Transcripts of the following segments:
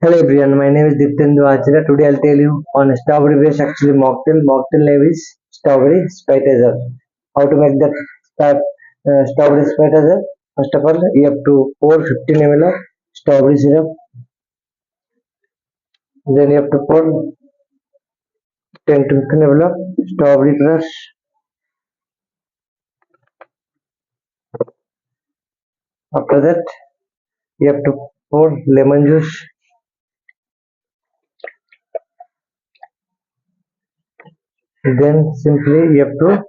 Hello everyone, my name is Diptendu Acharya. Today I'll tell you on strawberry based actually mocktail. Mocktail name is strawberry spitzer. How to make that strawberry spitzer? First of all, you have to pour 15 ml of strawberry syrup. Then you have to pour 10 to 15 ml of strawberry crush. After that, you have to pour lemon juice. Then simply you have to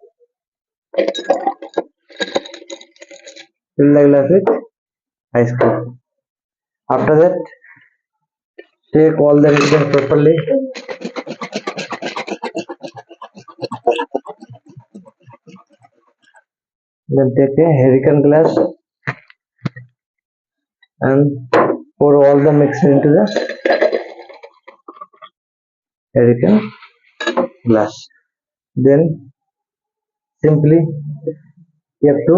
fill the glass with ice cream. After that, take all the ingredients properly. Then take a hurricane glass and pour all the mixture into the hurricane glass. Then simply you have to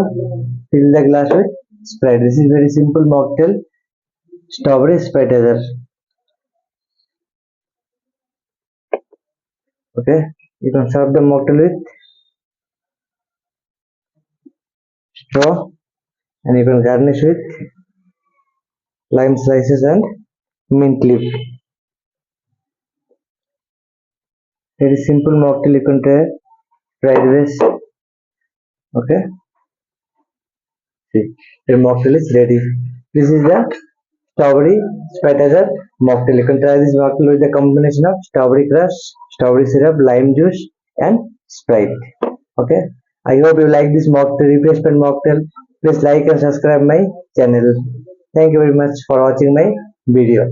fill the glass with Sprite. This is very simple mocktail strawberry spitzer. Okay, you can serve the mocktail with straw and you can garnish with lime slices and mint leaf. Very simple mocktail you can try fried rice. Okay, see, the mocktail is ready. This is the strawberry spitzer mocktail. You can try this mocktail with the combination of strawberry crush, strawberry syrup, lime juice, and Sprite. Okay. I hope you like this mocktail replacement mocktail. Please like and subscribe my channel. Thank you very much for watching my video.